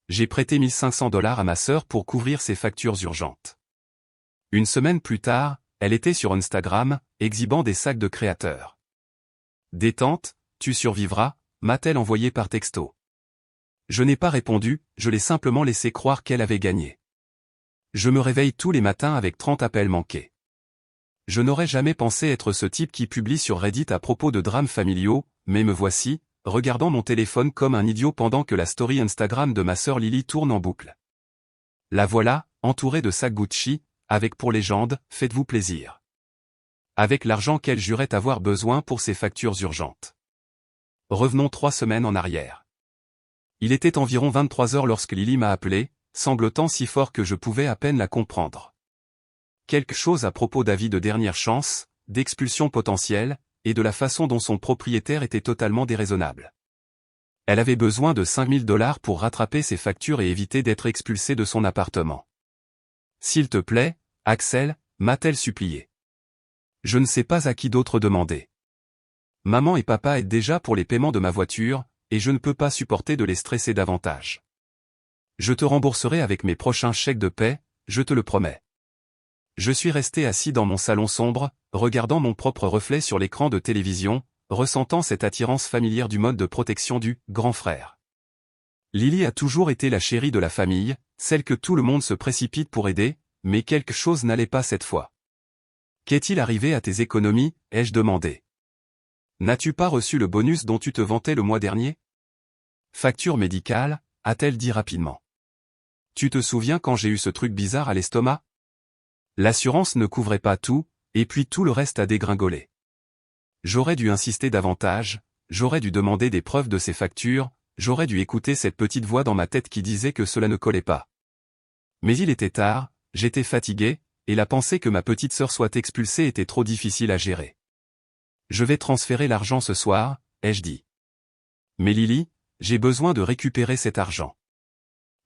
J'ai prêté 1500 $ à ma sœur pour couvrir ses factures urgentes. Une semaine plus tard, elle était sur Instagram, exhibant des sacs de créateurs. Détente, tu survivras, m'a-t-elle envoyé par texto. Je n'ai pas répondu, je l'ai simplement laissé croire qu'elle avait gagné. Je me réveille tous les matins avec 30 appels manqués. Je n'aurais jamais pensé être ce type qui publie sur Reddit à propos de drames familiaux, mais me voici, regardant mon téléphone comme un idiot pendant que la story Instagram de ma sœur Lily tourne en boucle. La voilà, entourée de sacs Gucci, avec pour légende, faites-vous plaisir. Avec l'argent qu'elle jurait avoir besoin pour ses factures urgentes. Revenons 3 semaines en arrière. Il était environ 23 h lorsque Lily m'a appelé, sanglotant si fort que je pouvais à peine la comprendre. Quelque chose à propos d'avis de dernière chance, d'expulsion potentielle, et de la façon dont son propriétaire était totalement déraisonnable. Elle avait besoin de 5000 $ pour rattraper ses factures et éviter d'être expulsée de son appartement. S'il te plaît, Axel, m'a-t-elle supplié. Je ne sais pas à qui d'autre demander. Maman et papa aident déjà pour les paiements de ma voiture, et je ne peux pas supporter de les stresser davantage. Je te rembourserai avec mes prochains chèques de paie, je te le promets. Je suis resté assis dans mon salon sombre, regardant mon propre reflet sur l'écran de télévision, ressentant cette attirance familière du mode de protection du « grand frère ». Lily a toujours été la chérie de la famille, celle que tout le monde se précipite pour aider, mais quelque chose n'allait pas cette fois. « Qu'est-il arrivé à tes économies ?» ai-je demandé. « N'as-tu pas reçu le bonus dont tu te vantais le mois dernier ?»« Facture médicale » a-t-elle dit rapidement. « Tu te souviens quand j'ai eu ce truc bizarre à l'estomac ? L'assurance ne couvrait pas tout, et puis tout le reste a dégringolé. J'aurais dû insister davantage, j'aurais dû demander des preuves de ces factures, j'aurais dû écouter cette petite voix dans ma tête qui disait que cela ne collait pas. Mais il était tard, j'étais fatigué, et la pensée que ma petite sœur soit expulsée était trop difficile à gérer. Je vais transférer l'argent ce soir, ai-je dit. Mais Lily, j'ai besoin de récupérer cet argent.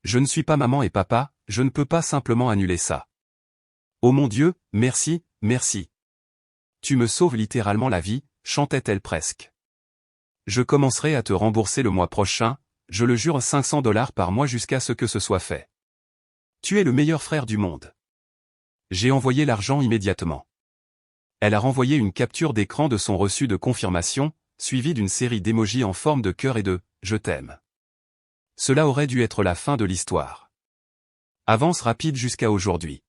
Je ne suis pas maman et papa, je ne peux pas simplement annuler ça. Oh mon Dieu, merci, merci. Tu me sauves littéralement la vie, chantait-elle presque. Je commencerai à te rembourser le mois prochain, je le jure 500 $ par mois jusqu'à ce que ce soit fait. Tu es le meilleur frère du monde. J'ai envoyé l'argent immédiatement. Elle a renvoyé une capture d'écran de son reçu de confirmation, suivie d'une série d'émojis en forme de cœur et de « je t'aime ». Cela aurait dû être la fin de l'histoire. Avance rapide jusqu'à aujourd'hui.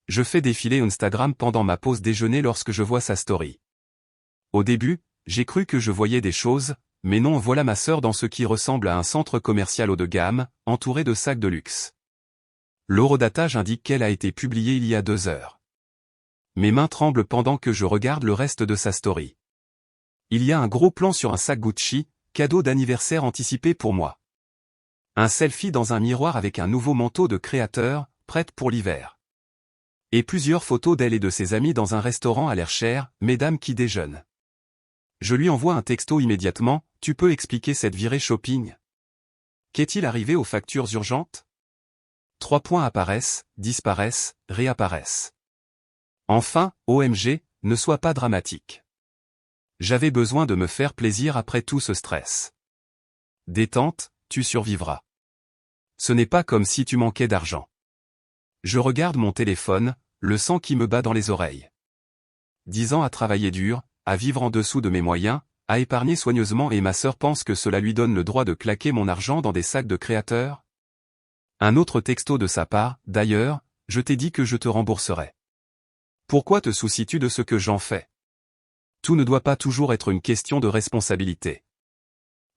Je fais défiler Instagram pendant ma pause déjeuner lorsque je vois sa story. Au début, j'ai cru que je voyais des choses, mais non, voilà ma sœur dans ce qui ressemble à un centre commercial haut de gamme, entouré de sacs de luxe. L'horodatage indique qu'elle a été publiée il y a 2 heures. Mes mains tremblent pendant que je regarde le reste de sa story. Il y a un gros plan sur un sac Gucci, cadeau d'anniversaire anticipé pour moi. Un selfie dans un miroir avec un nouveau manteau de créateur, prête pour l'hiver. Et plusieurs photos d'elle et de ses amis dans un restaurant à l'air cher, mesdames qui déjeunent. Je lui envoie un texto immédiatement, tu peux expliquer cette virée shopping? Qu'est-il arrivé aux factures urgentes? 3 points apparaissent, disparaissent, réapparaissent. Enfin, OMG, ne sois pas dramatique. J'avais besoin de me faire plaisir après tout ce stress. Détente, tu survivras. Ce n'est pas comme si tu manquais d'argent. Je regarde mon téléphone, le sang qui me bat dans les oreilles. 10 ans à travailler dur, à vivre en dessous de mes moyens, à épargner soigneusement et ma sœur pense que cela lui donne le droit de claquer mon argent dans des sacs de créateurs? Un autre texto de sa part, d'ailleurs, je t'ai dit que je te rembourserai. Pourquoi te soucies-tu de ce que j'en fais? Tout ne doit pas toujours être une question de responsabilité.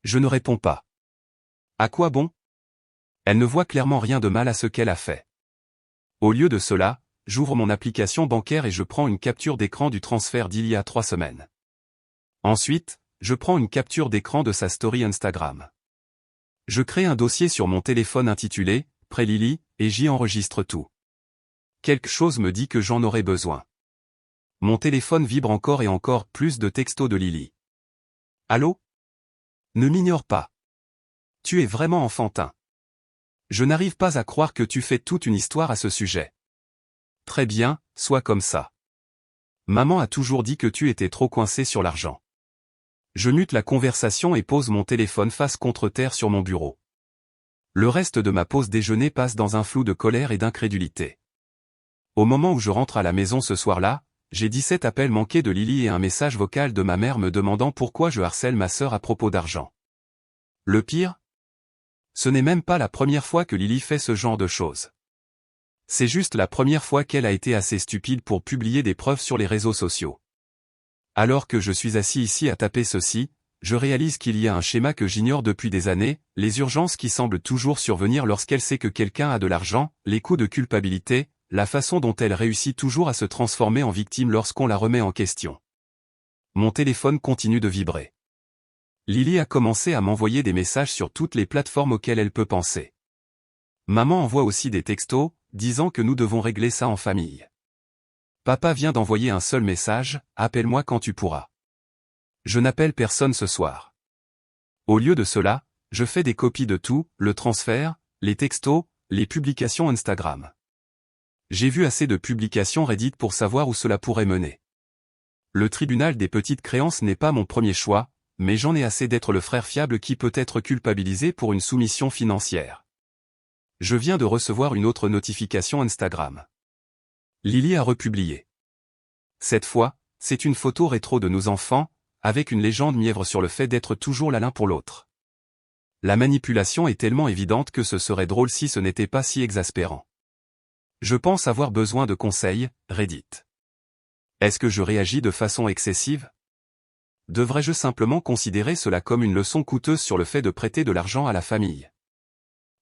Je ne réponds pas. À quoi bon? Elle ne voit clairement rien de mal à ce qu'elle a fait. Au lieu de cela, j'ouvre mon application bancaire et je prends une capture d'écran du transfert d'il y a 3 semaines. Ensuite, je prends une capture d'écran de sa story Instagram. Je crée un dossier sur mon téléphone intitulé « Près Lily » et j'y enregistre tout. Quelque chose me dit que j'en aurai besoin. Mon téléphone vibre encore et encore, plus de textos de Lily. Allô? Ne m'ignore pas. Tu es vraiment enfantin. Je n'arrive pas à croire que tu fais toute une histoire à ce sujet. Très bien, sois comme ça. Maman a toujours dit que tu étais trop coincé sur l'argent. Je mute la conversation et pose mon téléphone face contre terre sur mon bureau. Le reste de ma pause déjeuner passe dans un flou de colère et d'incrédulité. Au moment où je rentre à la maison ce soir-là, j'ai 17 appels manqués de Lily et un message vocal de ma mère me demandant pourquoi je harcèle ma sœur à propos d'argent. Le pire? Ce n'est même pas la première fois que Lily fait ce genre de choses. C'est juste la première fois qu'elle a été assez stupide pour publier des preuves sur les réseaux sociaux. Alors que je suis assis ici à taper ceci, je réalise qu'il y a un schéma que j'ignore depuis des années, les urgences qui semblent toujours survenir lorsqu'elle sait que quelqu'un a de l'argent, les coups de culpabilité, la façon dont elle réussit toujours à se transformer en victime lorsqu'on la remet en question. Mon téléphone continue de vibrer. Lily a commencé à m'envoyer des messages sur toutes les plateformes auxquelles elle peut penser. Maman envoie aussi des textos, disant que nous devons régler ça en famille. Papa vient d'envoyer un seul message, appelle-moi quand tu pourras. Je n'appelle personne ce soir. Au lieu de cela, je fais des copies de tout, le transfert, les textos, les publications Instagram. J'ai vu assez de publications Reddit pour savoir où cela pourrait mener. Le tribunal des petites créances n'est pas mon premier choix, mais j'en ai assez d'être le frère fiable qui peut être culpabilisé pour une soumission financière. Je viens de recevoir une autre notification Instagram. Lily a republié. Cette fois, c'est une photo rétro de nos enfants, avec une légende mièvre sur le fait d'être toujours là l'un pour l'autre. La manipulation est tellement évidente que ce serait drôle si ce n'était pas si exaspérant. Je pense avoir besoin de conseils, Reddit. Est-ce que je réagis de façon excessive? Devrais-je simplement considérer cela comme une leçon coûteuse sur le fait de prêter de l'argent à la famille?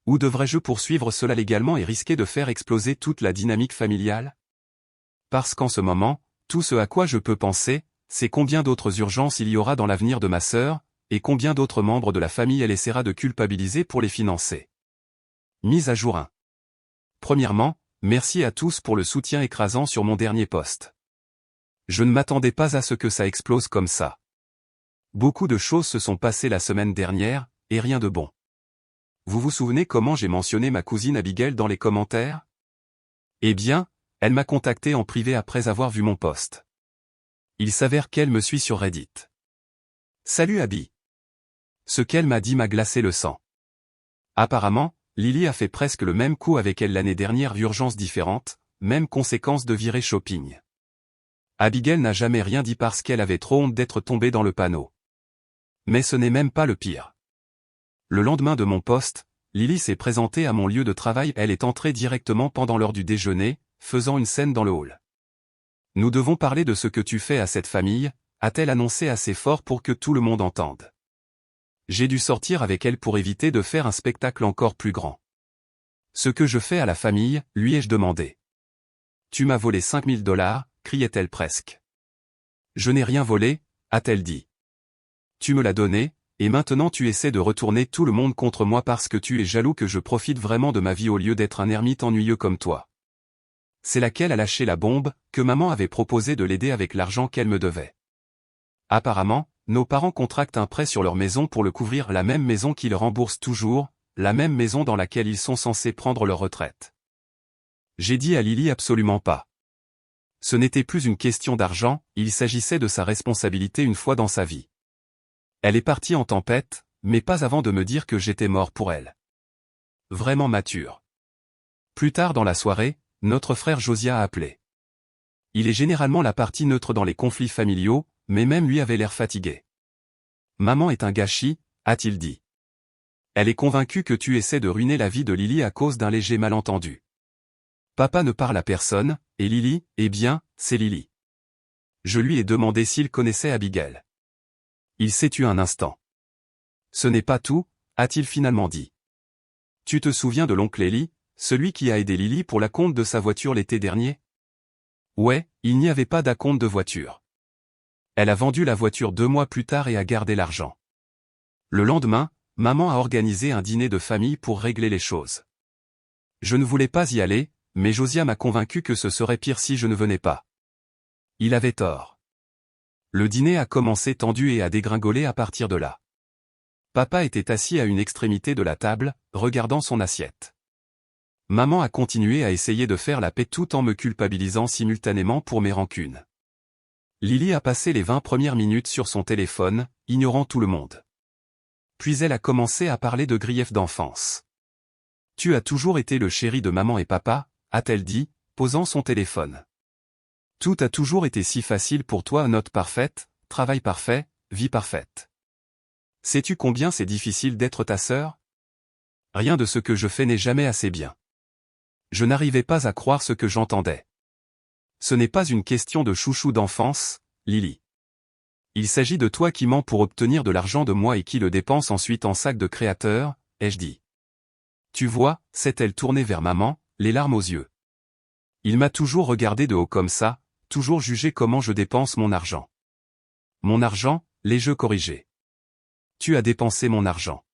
Ou devrais-je poursuivre cela légalement et risquer de faire exploser toute la dynamique familiale? Parce qu'en ce moment, tout ce à quoi je peux penser, c'est combien d'autres urgences il y aura dans l'avenir de ma sœur, et combien d'autres membres de la famille elle essaiera de culpabiliser pour les financer. Mise à jour 1. Premièrement, merci à tous pour le soutien écrasant sur mon dernier post. Je ne m'attendais pas à ce que ça explose comme ça. Beaucoup de choses se sont passées la semaine dernière, et rien de bon. Vous vous souvenez comment j'ai mentionné ma cousine Abigail dans les commentaires? Eh bien, elle m'a contacté en privé après avoir vu mon post. Il s'avère qu'elle me suit sur Reddit. Salut Abby. Ce qu'elle m'a dit m'a glacé le sang. Apparemment, Lily a fait presque le même coup avec elle l'année dernière, urgences différentes, même conséquence de virer shopping. Abigail n'a jamais rien dit parce qu'elle avait trop honte d'être tombée dans le panneau. Mais ce n'est même pas le pire. Le lendemain de mon poste, Lily s'est présentée à mon lieu de travail. Elle est entrée directement pendant l'heure du déjeuner, faisant une scène dans le hall. Nous devons parler de ce que tu fais à cette famille, a-t-elle annoncé assez fort pour que tout le monde entende. J'ai dû sortir avec elle pour éviter de faire un spectacle encore plus grand. Ce que je fais à la famille, lui ai-je demandé. Tu m'as volé $5000, criait-elle presque. Je n'ai rien volé, a-t-elle dit. Tu me l'as donné, et maintenant tu essaies de retourner tout le monde contre moi parce que tu es jaloux que je profite vraiment de ma vie au lieu d'être un ermite ennuyeux comme toi. C'est laquelle a lâché la bombe, que maman avait proposé de l'aider avec l'argent qu'elle me devait. Apparemment, nos parents contractent un prêt sur leur maison pour le couvrir, la même maison qu'ils remboursent toujours, la même maison dans laquelle ils sont censés prendre leur retraite. J'ai dit à Lily absolument pas. Ce n'était plus une question d'argent, il s'agissait de sa responsabilité une fois dans sa vie. Elle est partie en tempête, mais pas avant de me dire que j'étais mort pour elle. Vraiment mature. Plus tard dans la soirée, notre frère Josiah a appelé. Il est généralement la partie neutre dans les conflits familiaux, mais même lui avait l'air fatigué. Maman est un gâchis, a-t-il dit. Elle est convaincue que tu essaies de ruiner la vie de Lily à cause d'un léger malentendu. Papa ne parle à personne, et Lily, eh bien, c'est Lily. Je lui ai demandé s'il connaissait Abigail. Il s'est tu un instant. Ce n'est pas tout, a-t-il finalement dit. Tu te souviens de l'oncle Eli, celui qui a aidé Lily pour l'acompte de sa voiture l'été dernier? Ouais, il n'y avait pas d'acompte de voiture. Elle a vendu la voiture 2 mois plus tard et a gardé l'argent. Le lendemain, maman a organisé un dîner de famille pour régler les choses. Je ne voulais pas y aller, mais Josiah m'a convaincu que ce serait pire si je ne venais pas. Il avait tort. Le dîner a commencé tendu et a dégringolé à partir de là. Papa était assis à une extrémité de la table, regardant son assiette. Maman a continué à essayer de faire la paix tout en me culpabilisant simultanément pour mes rancunes. Lily a passé les 20 premières minutes sur son téléphone, ignorant tout le monde. Puis elle a commencé à parler de griefs d'enfance. Tu as toujours été le chéri de maman et papa, a-t-elle dit, posant son téléphone. Tout a toujours été si facile pour toi, note parfaite, travail parfait, vie parfaite. Sais-tu combien c'est difficile d'être ta sœur? Rien de ce que je fais n'est jamais assez bien. Je n'arrivais pas à croire ce que j'entendais. Ce n'est pas une question de chouchou d'enfance, Lily. Il s'agit de toi qui mens pour obtenir de l'argent de moi et qui le dépense ensuite en sac de créateur, ai-je dit. Tu vois, s'est-elle tournée vers maman, les larmes aux yeux. Il m'a toujours regardé de haut comme ça, toujours jugé comment je dépense mon argent. Mon argent, les jeux corrigés. Tu as dépensé mon argent.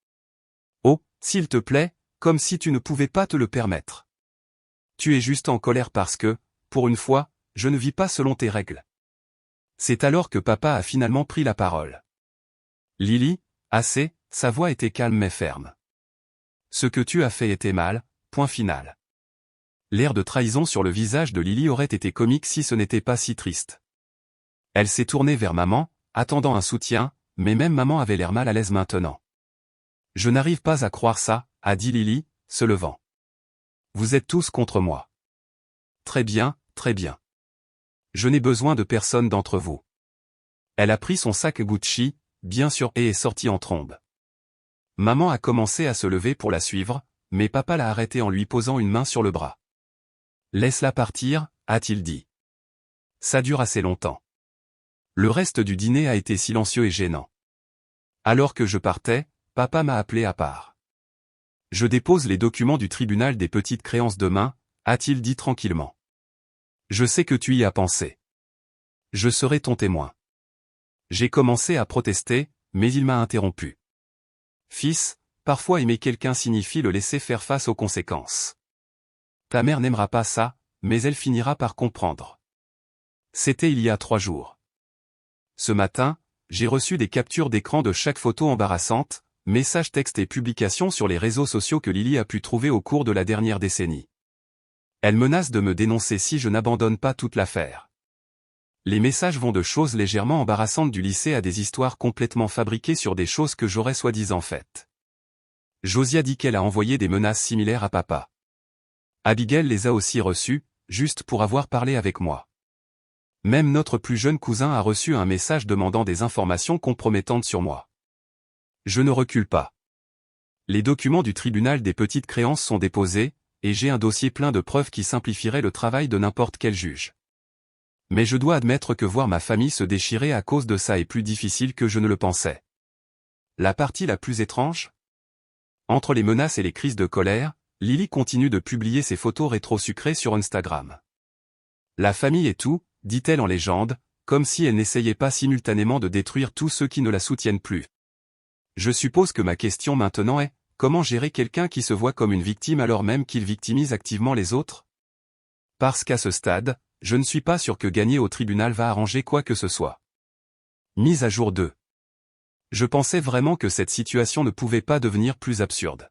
Oh, s'il te plaît, comme si tu ne pouvais pas te le permettre. Tu es juste en colère parce que, pour une fois, je ne vis pas selon tes règles. C'est alors que papa a finalement pris la parole. Lily, assez, sa voix était calme mais ferme. Ce que tu as fait était mal, point final. L'air de trahison sur le visage de Lily aurait été comique si ce n'était pas si triste. Elle s'est tournée vers maman, attendant un soutien, mais même maman avait l'air mal à l'aise maintenant. Je n'arrive pas à croire ça, a dit Lily, se levant. Vous êtes tous contre moi. Très bien, très bien. Je n'ai besoin de personne d'entre vous. Elle a pris son sac Gucci, bien sûr, et est sortie en trombe. Maman a commencé à se lever pour la suivre, mais papa l'a arrêtée en lui posant une main sur le bras. Laisse-la partir, a-t-il dit. Ça dure assez longtemps. Le reste du dîner a été silencieux et gênant. Alors que je partais, papa m'a appelé à part. Je dépose les documents du tribunal des petites créances demain, a-t-il dit tranquillement. Je sais que tu y as pensé. Je serai ton témoin. J'ai commencé à protester, mais il m'a interrompu. Fils, parfois aimer quelqu'un signifie le laisser faire face aux conséquences. Ta mère n'aimera pas ça, mais elle finira par comprendre. C'était il y a 3 jours. Ce matin, j'ai reçu des captures d'écran de chaque photo embarrassante, messages textes et publications sur les réseaux sociaux que Lily a pu trouver au cours de la dernière décennie. Elle menace de me dénoncer si je n'abandonne pas toute l'affaire. Les messages vont de choses légèrement embarrassantes du lycée à des histoires complètement fabriquées sur des choses que j'aurais soi-disant faites. Josia dit qu'elle a envoyé des menaces similaires à papa. Abigail les a aussi reçues, juste pour avoir parlé avec moi. Même notre plus jeune cousin a reçu un message demandant des informations compromettantes sur moi. Je ne recule pas. Les documents du tribunal des petites créances sont déposés, et j'ai un dossier plein de preuves qui simplifierait le travail de n'importe quel juge. Mais je dois admettre que voir ma famille se déchirer à cause de ça est plus difficile que je ne le pensais. La partie la plus étrange? Entre les menaces et les crises de colère, Lily continue de publier ses photos rétro-sucrées sur Instagram. La famille est tout, dit-elle en légende, comme si elle n'essayait pas simultanément de détruire tous ceux qui ne la soutiennent plus. Je suppose que ma question maintenant est, comment gérer quelqu'un qui se voit comme une victime alors même qu'il victimise activement les autres? Parce qu'à ce stade, je ne suis pas sûr que gagner au tribunal va arranger quoi que ce soit. Mise à jour 2. Je pensais vraiment que cette situation ne pouvait pas devenir plus absurde.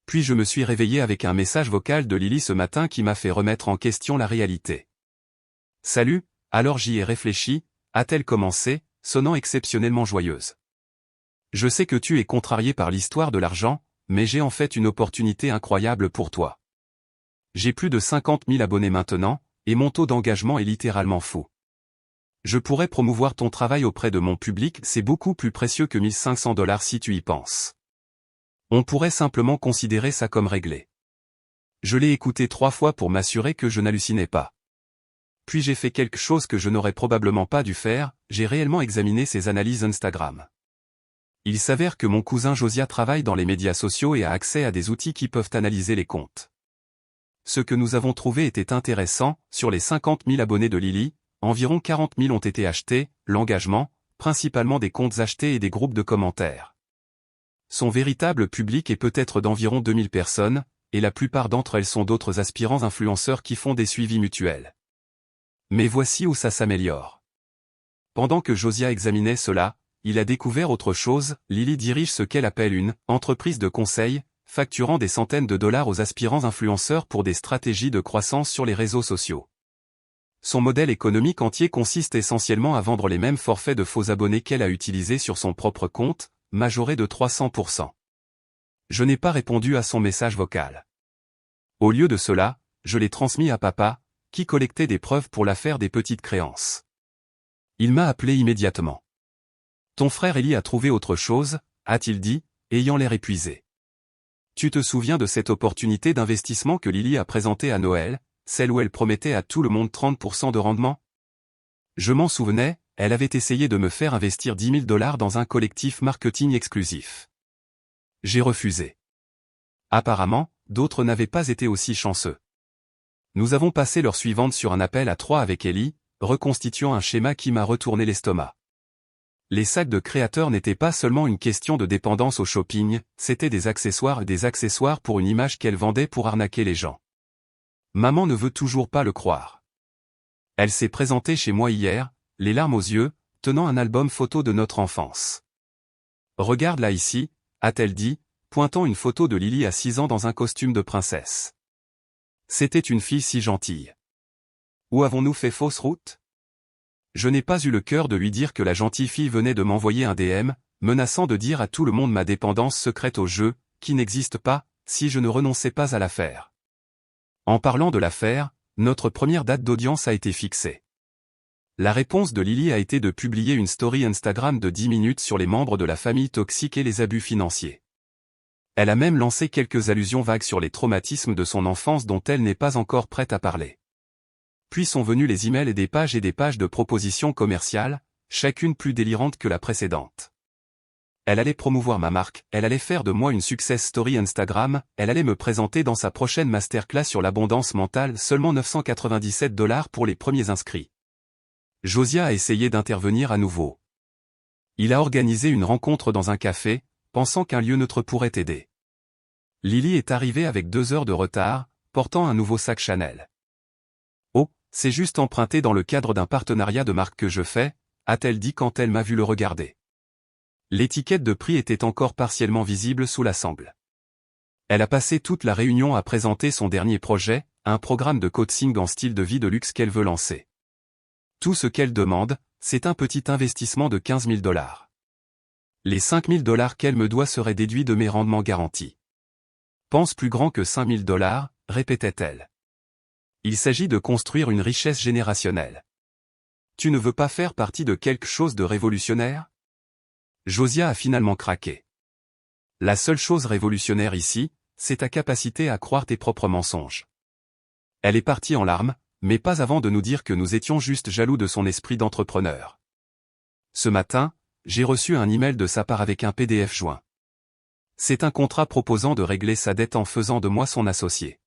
Puis je me suis réveillé avec un message vocal de Lily ce matin qui m'a fait remettre en question la réalité. Salut, alors j'y ai réfléchi, a-t-elle commencé, sonnant exceptionnellement joyeuse. Je sais que tu es contrarié par l'histoire de l'argent, mais j'ai en fait une opportunité incroyable pour toi. J'ai plus de 50 000 abonnés maintenant, et mon taux d'engagement est littéralement fou. Je pourrais promouvoir ton travail auprès de mon public, c'est beaucoup plus précieux que 1 500 $ si tu y penses. On pourrait simplement considérer ça comme réglé. Je l'ai écouté 3 fois pour m'assurer que je n'hallucinais pas. Puis j'ai fait quelque chose que je n'aurais probablement pas dû faire, j'ai réellement examiné ses analyses Instagram. Il s'avère que mon cousin Josia travaille dans les médias sociaux et a accès à des outils qui peuvent analyser les comptes. Ce que nous avons trouvé était intéressant, sur les 50 000 abonnés de Lily, environ 40 000 ont été achetés, l'engagement, principalement des comptes achetés et des groupes de commentaires. Son véritable public est peut-être d'environ 2000 personnes, et la plupart d'entre elles sont d'autres aspirants influenceurs qui font des suivis mutuels. Mais voici où ça s'améliore. Pendant que Josia examinait cela, il a découvert autre chose. Lily dirige ce qu'elle appelle une « entreprise de conseil », facturant des centaines de dollars aux aspirants influenceurs pour des stratégies de croissance sur les réseaux sociaux. Son modèle économique entier consiste essentiellement à vendre les mêmes forfaits de faux abonnés qu'elle a utilisés sur son propre compte, majorés de 300%. Je n'ai pas répondu à son message vocal. Au lieu de cela, je l'ai transmis à papa, qui collectait des preuves pour l'affaire des petites créances. Il m'a appelé immédiatement. Ton frère Eli a trouvé autre chose, a-t-il dit, ayant l'air épuisé. Tu te souviens de cette opportunité d'investissement que Lily a présentée à Noël, celle où elle promettait à tout le monde 30% de rendement? Je m'en souvenais, elle avait essayé de me faire investir $10 000 dans un collectif marketing exclusif. J'ai refusé. Apparemment, d'autres n'avaient pas été aussi chanceux. Nous avons passé l'heure suivante sur un appel à 3 avec Ellie, reconstituant un schéma qui m'a retourné l'estomac. Les sacs de créateurs n'étaient pas seulement une question de dépendance au shopping, c'étaient des accessoires pour une image qu'elle vendait pour arnaquer les gens. Maman ne veut toujours pas le croire. Elle s'est présentée chez moi hier, les larmes aux yeux, tenant un album photo de notre enfance. Regarde là ici, a-t-elle dit, pointant une photo de Lily à 6 ans dans un costume de princesse. C'était une fille si gentille. Où avons-nous fait fausse route? Je n'ai pas eu le cœur de lui dire que la gentille fille venait de m'envoyer un DM, menaçant de dire à tout le monde ma dépendance secrète au jeu, qui n'existe pas, si je ne renonçais pas à l'affaire. En parlant de l'affaire, notre première date d'audience a été fixée. La réponse de Lily a été de publier une story Instagram de 10 minutes sur les membres de la famille toxique et les abus financiers. Elle a même lancé quelques allusions vagues sur les traumatismes de son enfance dont elle n'est pas encore prête à parler. Puis sont venus les emails et des pages de propositions commerciales, chacune plus délirante que la précédente. Elle allait promouvoir ma marque, elle allait faire de moi une success story Instagram, elle allait me présenter dans sa prochaine masterclass sur l'abondance mentale, seulement $997 pour les premiers inscrits. Josiah a essayé d'intervenir à nouveau. Il a organisé une rencontre dans un café, pensant qu'un lieu neutre pourrait aider. Lily est arrivée avec 2 heures de retard, portant un nouveau sac Chanel. Oh, c'est juste emprunté dans le cadre d'un partenariat de marque que je fais, a-t-elle dit quand elle m'a vu le regarder. L'étiquette de prix était encore partiellement visible sous la sangle. Elle a passé toute la réunion à présenter son dernier projet, un programme de coaching en style de vie de luxe qu'elle veut lancer. Tout ce qu'elle demande, c'est un petit investissement de $15 000. Les $5 000 qu'elle me doit seraient déduits de mes rendements garantis. Pense plus grand que $5 000, répétait-elle. Il s'agit de construire une richesse générationnelle. Tu ne veux pas faire partie de quelque chose de révolutionnaire? Josiah a finalement craqué. La seule chose révolutionnaire ici, c'est ta capacité à croire tes propres mensonges. Elle est partie en larmes, mais pas avant de nous dire que nous étions juste jaloux de son esprit d'entrepreneur. Ce matin, j'ai reçu un email de sa part avec un PDF joint. C'est un contrat proposant de régler sa dette en faisant de moi son associé.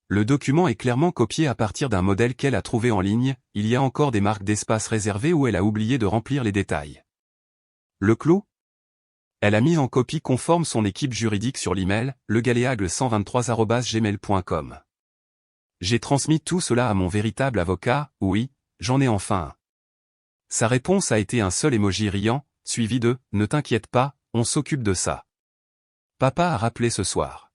Le document est clairement copié à partir d'un modèle qu'elle a trouvé en ligne, il y a encore des marques d'espace réservées où elle a oublié de remplir les détails. Le clou? Elle a mis en copie conforme son équipe juridique sur l'email, legaléagle123@gmail.com. J'ai transmis tout cela à mon véritable avocat, oui, j'en ai enfin un. Sa réponse a été un seul emoji riant, suivi de « Ne t'inquiète pas, on s'occupe de ça ». Papa a rappelé ce soir.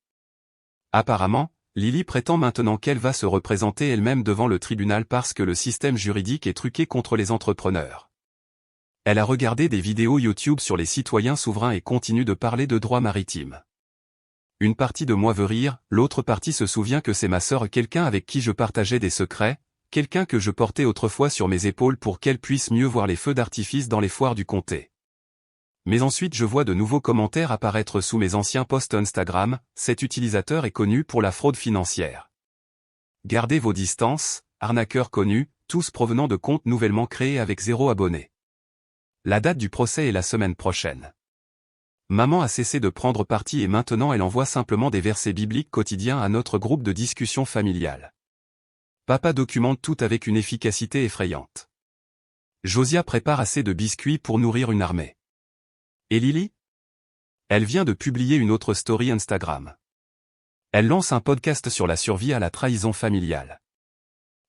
Apparemment, Lily prétend maintenant qu'elle va se représenter elle-même devant le tribunal parce que le système juridique est truqué contre les entrepreneurs. Elle a regardé des vidéos YouTube sur les citoyens souverains et continue de parler de droit maritime. Une partie de moi veut rire, l'autre partie se souvient que c'est ma sœur, quelqu'un avec qui je partageais des secrets, quelqu'un que je portais autrefois sur mes épaules pour qu'elle puisse mieux voir les feux d'artifice dans les foires du comté. Mais ensuite je vois de nouveaux commentaires apparaître sous mes anciens posts Instagram, cet utilisateur est connu pour la fraude financière. Gardez vos distances, arnaqueurs connus, tous provenant de comptes nouvellement créés avec 0 abonné. La date du procès est la semaine prochaine. Maman a cessé de prendre parti et maintenant elle envoie simplement des versets bibliques quotidiens à notre groupe de discussion familiale. Papa documente tout avec une efficacité effrayante. Josiah prépare assez de biscuits pour nourrir une armée. Et Lily? Elle vient de publier une autre story Instagram. Elle lance un podcast sur la survie à la trahison familiale.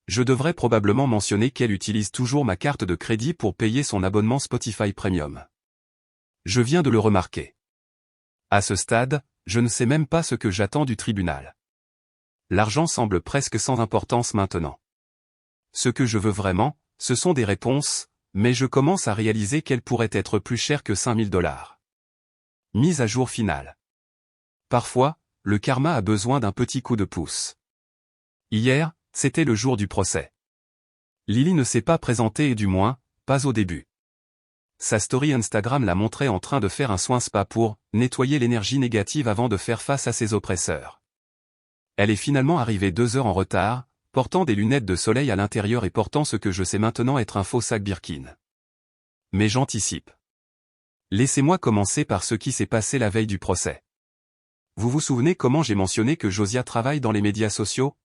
Je devrais probablement mentionner qu'elle utilise toujours ma carte de crédit pour payer son abonnement Spotify Premium. Je viens de le remarquer. À ce stade, je ne sais même pas ce que j'attends du tribunal. L'argent semble presque sans importance maintenant. Ce que je veux vraiment, ce sont des réponses, mais je commence à réaliser qu'elles pourraient être plus chères que $5 000. Mise à jour finale. Parfois, le karma a besoin d'un petit coup de pouce. Hier, c'était le jour du procès. Lily ne s'est pas présentée et du moins, pas au début. Sa story Instagram l'a montrée en train de faire un soin spa pour nettoyer l'énergie négative avant de faire face à ses oppresseurs. Elle est finalement arrivée 2 heures en retard, portant des lunettes de soleil à l'intérieur et portant ce que je sais maintenant être un faux sac Birkin. Mais j'anticipe. Laissez-moi commencer par ce qui s'est passé la veille du procès. Vous vous souvenez comment j'ai mentionné que Josiah travaille dans les médias sociaux?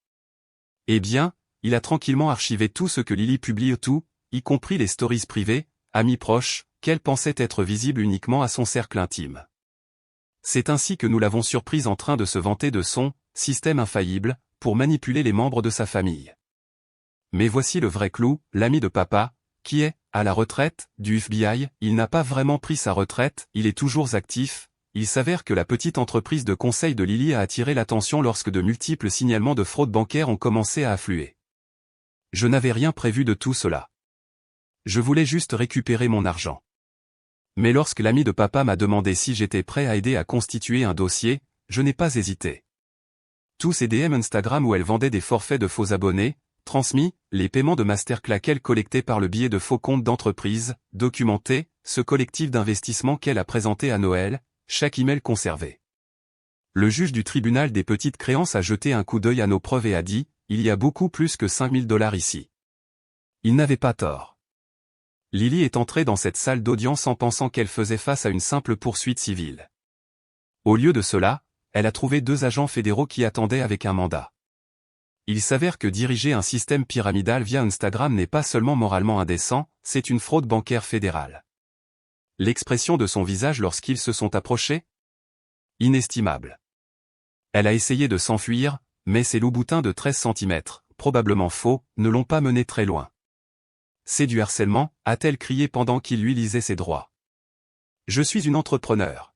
Eh bien, il a tranquillement archivé tout ce que Lily publie, tout, y compris les stories privées, amis proches, qu'elle pensait être visibles uniquement à son cercle intime. C'est ainsi que nous l'avons surprise en train de se vanter de son « système infaillible » pour manipuler les membres de sa famille. Mais voici le vrai clou, l'ami de papa, qui est, à la retraite, du FBI, il n'a pas vraiment pris sa retraite, il est toujours actif. Il s'avère que la petite entreprise de conseil de Lily a attiré l'attention lorsque de multiples signalements de fraude bancaire ont commencé à affluer. Je n'avais rien prévu de tout cela. Je voulais juste récupérer mon argent. Mais lorsque l'ami de papa m'a demandé si j'étais prêt à aider à constituer un dossier, je n'ai pas hésité. Tous ces DM Instagram où elle vendait des forfaits de faux abonnés, transmis, les paiements de masterclass qu'elle collectait par le biais de faux comptes d'entreprise, documentés, ce collectif d'investissement qu'elle a présenté à Noël, chaque email conservé. Le juge du tribunal des petites créances a jeté un coup d'œil à nos preuves et a dit, il y a beaucoup plus que 5 000 $ ici. Il n'avait pas tort. Lily est entrée dans cette salle d'audience en pensant qu'elle faisait face à une simple poursuite civile. Au lieu de cela, elle a trouvé 2 agents fédéraux qui attendaient avec un mandat. Il s'avère que diriger un système pyramidal via Instagram n'est pas seulement moralement indécent, c'est une fraude bancaire fédérale. L'expression de son visage lorsqu'ils se sont approchés? Inestimable. Elle a essayé de s'enfuir, mais ses loups-boutins de 13 cm, probablement faux, ne l'ont pas menée très loin. C'est du harcèlement, a-t-elle crié pendant qu'il lui lisait ses droits. Je suis une entrepreneur.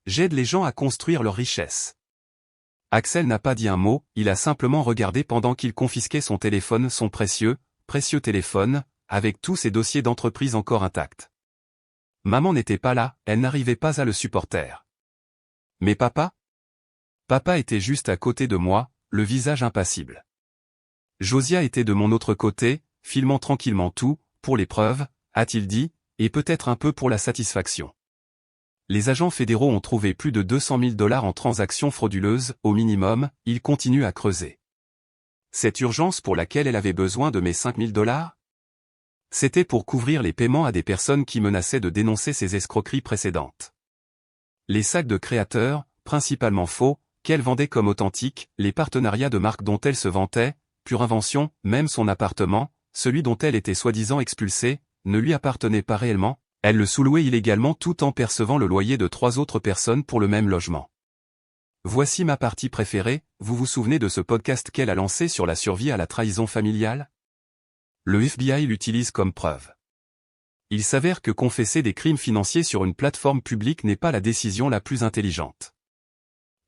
J'aide les gens à construire leur richesse. Axel n'a pas dit un mot, il a simplement regardé pendant qu'il confisquait son téléphone, son précieux téléphone, avec tous ses dossiers d'entreprise encore intacts. Maman n'était pas là, elle n'arrivait pas à le supporter. Mais papa? Papa était juste à côté de moi, le visage impassible. Josiah était de mon autre côté, filmant tranquillement tout, pour les preuves, a-t-il dit, et peut-être un peu pour la satisfaction. Les agents fédéraux ont trouvé plus de 200 000 $ en transactions frauduleuses, au minimum, ils continuent à creuser. Cette urgence pour laquelle elle avait besoin de mes 5 000 $? C'était pour couvrir les paiements à des personnes qui menaçaient de dénoncer ces escroqueries précédentes. Les sacs de créateurs, principalement faux, qu'elle vendait comme authentiques, les partenariats de marques dont elle se vantait, pure invention, même son appartement, celui dont elle était soi-disant expulsée, ne lui appartenait pas réellement, elle le sous-louait illégalement tout en percevant le loyer de 3 autres personnes pour le même logement. Voici ma partie préférée, vous vous souvenez de ce podcast qu'elle a lancé sur la survie à la trahison familiale? Le FBI l'utilise comme preuve. Il s'avère que confesser des crimes financiers sur une plateforme publique n'est pas la décision la plus intelligente.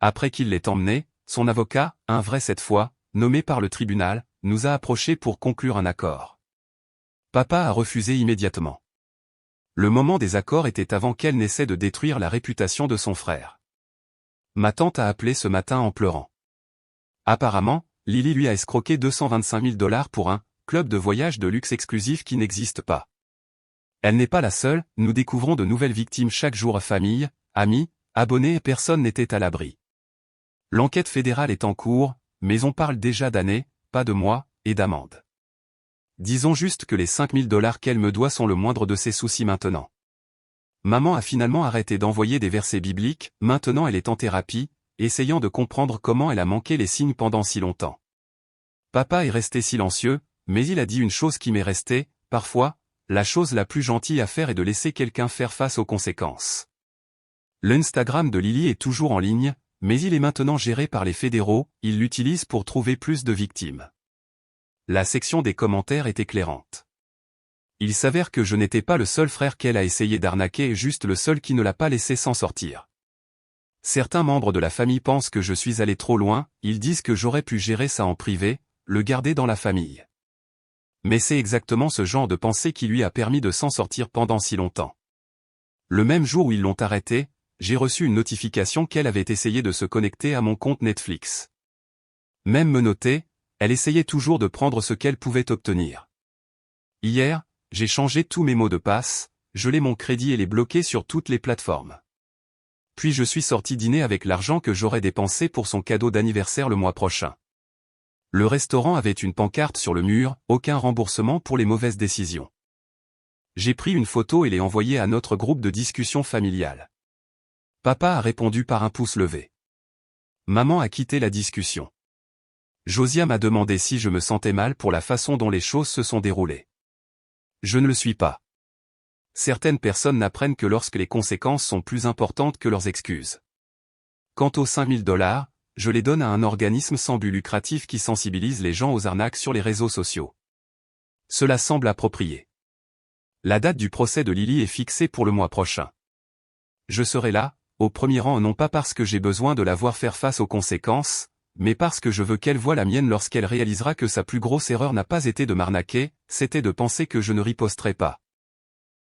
Après qu'il l'ait emmené, son avocat, un vrai cette fois, nommé par le tribunal, nous a approchés pour conclure un accord. Papa a refusé immédiatement. Le moment des accords était avant qu'elle n'essaie de détruire la réputation de son frère. Ma tante a appelé ce matin en pleurant. Apparemment, Lily lui a escroqué 225 000 $ pour un club de voyage de luxe exclusif qui n'existe pas. Elle n'est pas la seule, nous découvrons de nouvelles victimes chaque jour, famille, amis, abonnés et personne n'était à l'abri. L'enquête fédérale est en cours, mais on parle déjà d'années, pas de mois, et d'amende. Disons juste que les 5 000 $ qu'elle me doit sont le moindre de ses soucis maintenant. Maman a finalement arrêté d'envoyer des versets bibliques, maintenant elle est en thérapie, essayant de comprendre comment elle a manqué les signes pendant si longtemps. Papa est resté silencieux, mais il a dit une chose qui m'est restée, parfois, la chose la plus gentille à faire est de laisser quelqu'un faire face aux conséquences. L'Instagram de Lily est toujours en ligne, mais il est maintenant géré par les fédéraux, ils l'utilisent pour trouver plus de victimes. La section des commentaires est éclairante. Il s'avère que je n'étais pas le seul frère qu'elle a essayé d'arnaquer et juste le seul qui ne l'a pas laissé s'en sortir. Certains membres de la famille pensent que je suis allé trop loin, ils disent que j'aurais pu gérer ça en privé, le garder dans la famille. Mais c'est exactement ce genre de pensée qui lui a permis de s'en sortir pendant si longtemps. Le même jour où ils l'ont arrêté, j'ai reçu une notification qu'elle avait essayé de se connecter à mon compte Netflix. Même menottée, elle essayait toujours de prendre ce qu'elle pouvait obtenir. Hier, j'ai changé tous mes mots de passe, gelé mon crédit et les bloqué sur toutes les plateformes. Puis je suis sorti dîner avec l'argent que j'aurais dépensé pour son cadeau d'anniversaire le mois prochain. Le restaurant avait une pancarte sur le mur, aucun remboursement pour les mauvaises décisions. J'ai pris une photo et l'ai envoyée à notre groupe de discussion familiale. Papa a répondu par un pouce levé. Maman a quitté la discussion. Josia m'a demandé si je me sentais mal pour la façon dont les choses se sont déroulées. Je ne le suis pas. Certaines personnes n'apprennent que lorsque les conséquences sont plus importantes que leurs excuses. Quant aux $5000, je les donne à un organisme sans but lucratif qui sensibilise les gens aux arnaques sur les réseaux sociaux. Cela semble approprié. La date du procès de Lily est fixée pour le mois prochain. Je serai là, au premier rang, non pas parce que j'ai besoin de la voir faire face aux conséquences, mais parce que je veux qu'elle voie la mienne lorsqu'elle réalisera que sa plus grosse erreur n'a pas été de m'arnaquer, c'était de penser que je ne riposterais pas.